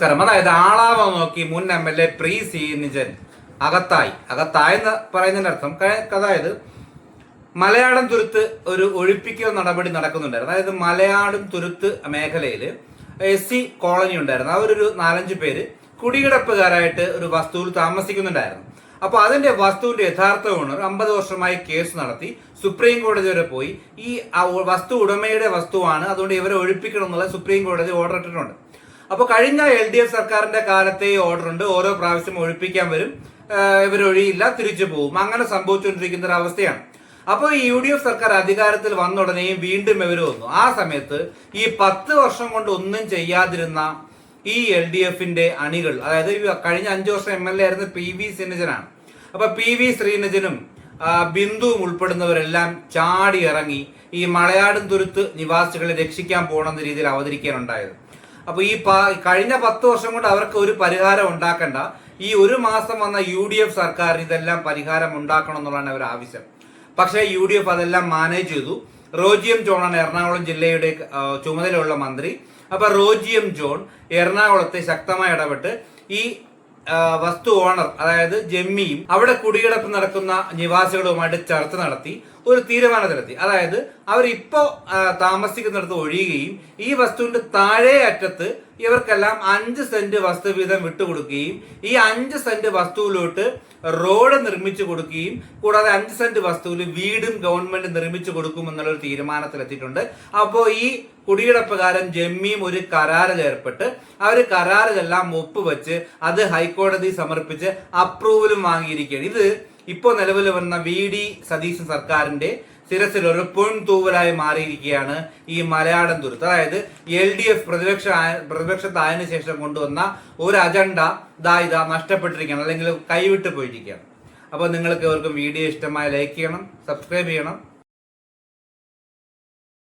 നമസ്കാരം. അതായത് ആളാവ നോക്കി മുൻ MLA പ്രീ ശ്രീനിജൻ അകത്തായി എന്ന് പറയുന്നതിന്റെ അർത്ഥം, അതായത് മലയാളം തുരുത്ത് ഒരു ഒഴിപ്പിക്കൽ നടപടി നടക്കുന്നുണ്ടായിരുന്നു. അതായത് മലയാളം തുരുത്ത് മേഖലയിൽ SC കോളനി ഉണ്ടായിരുന്നു. അവരൊരു 4-5 പേര് കുടികിടപ്പുകാരായിട്ട് ഒരു വസ്തുവിൽ താമസിക്കുന്നുണ്ടായിരുന്നു. അപ്പൊ അതിന്റെ വസ്തുവിന്റെ യഥാർത്ഥ ഓണർ 50 വർഷമായി കേസ് നടത്തി സുപ്രീം കോടതി വരെ പോയി. ഈ വസ്തു ഉടമയുടെ വസ്തുവാണ്, അതുകൊണ്ട് ഇവരെ ഒഴിപ്പിക്കണം എന്നുള്ള സുപ്രീം കോടതി ഓർഡർ ഇട്ടിട്ടുണ്ട്. അപ്പൊ കഴിഞ്ഞ LDF സർക്കാരിന്റെ കാലത്തെ ഓർഡർ ഉണ്ട്, ഓരോ പ്രാവശ്യം ഒഴിപ്പിക്കാൻ വരും, ഇവരൊഴിയില്ല, തിരിച്ചു പോകും. അങ്ങനെ സംഭവിച്ചുകൊണ്ടിരിക്കുന്ന ഒരു അവസ്ഥയാണ്. അപ്പോൾ ഈ UDF സർക്കാർ അധികാരത്തിൽ വന്ന ഉടനെയും വീണ്ടും ഇവർ വന്നു. ആ സമയത്ത് ഈ 10 വർഷം കൊണ്ട് ഒന്നും ചെയ്യാതിരുന്ന ഈ LDFന്റെ അണികൾ, അതായത് കഴിഞ്ഞ 5 വർഷം MLA ആയിരുന്ന PV ശ്രീനിജനാണ്. അപ്പൊ PV ശ്രീനിജനും ബിന്ദുവും ഉൾപ്പെടുന്നവരെല്ലാം ചാടി ഇറങ്ങി ഈ മലയാളം തുരുത്ത് നിവാസികളെ രക്ഷിക്കാൻ പോകണമെന്ന രീതിയിൽ അവതരിക്കാനുണ്ടായത്. അപ്പൊ ഈ കഴിഞ്ഞ 10 വർഷം കൊണ്ട് അവർക്ക് ഒരു പരിഹാരം ഉണ്ടാക്കണ്ട, ഈ ഒരു മാസം വന്ന UDF സർക്കാർ ഇതെല്ലാം പരിഹാരം ഉണ്ടാക്കണം എന്നുള്ളതാണ് അവർ ആവശ്യം. പക്ഷേ UDF അതെല്ലാം മാനേജ് ചെയ്തു. റോജി എം ജോണാണ് എറണാകുളം ജില്ലയുടെ ചുമതലയുള്ള മന്ത്രി. അപ്പൊ റോജി എം ജോൺ എറണാകുളത്തെ ശക്തമായി ഇടപെട്ട് ഈ വസ്തു ഓണർ, അതായത് ജമ്മിയും അവിടെ കുടികിടപ്പ് നടക്കുന്ന നിവാസികളുമായിട്ട് ചർച്ച നടത്തി ഒരു തീരുമാനത്തിലെത്തി. അതായത് അവരിപ്പോ താമസിക്കുന്നിടത്ത് ഒഴിയുകയും ഈ വസ്തുവിന്റെ താഴെ അറ്റത്ത് ഇവർക്കെല്ലാം 5 സെന്റ് വസ്തു വീതം വിട്ടുകൊടുക്കുകയും ഈ 5 സെന്റ് വസ്തുവിലോട്ട് റോഡ് നിർമ്മിച്ചു കൊടുക്കുകയും കൂടാതെ 5 സെന്റ് വസ്തുവിൽ വീടും ഗവൺമെന്റ് നിർമ്മിച്ചു കൊടുക്കുമെന്നുള്ള ഒരു തീരുമാനത്തിലെത്തിയിട്ടുണ്ട്. അപ്പോൾ ഈ കുടികിടപ്പുകാരൻ ജമ്മിയും ഒരു കരാറിൽ ഏർപ്പെട്ട് അവർ കരാറിലെല്ലാം ഒപ്പുവെച്ച് അത് ഹൈക്കോടതി സമർപ്പിച്ച് അപ്രൂവലും വാങ്ങിയിരിക്കുകയാണ്. ഇത് ഇപ്പോൾ നിലവിൽ വന്ന VD സതീശൻ സർക്കാരിന്റെ ശിരസിൽ ഒരു പൊൻതൂവലായി മാറിയിരിക്കുകയാണ് ഈ മലയാളം തുരുത്ത്. അതായത് LDF പ്രതിപക്ഷത്തായതിനു ശേഷം കൊണ്ടുവന്ന ഒരു അജണ്ട ഇതാ നഷ്ടപ്പെട്ടിരിക്കുകയാണ്, അല്ലെങ്കിൽ കൈവിട്ട് പോയിരിക്കുകയാണ്. അപ്പോൾ നിങ്ങൾക്ക് ഇവർക്കും വീഡിയോ ഇഷ്ടമായി ലൈക്ക് ചെയ്യണം, സബ്സ്ക്രൈബ് ചെയ്യണം.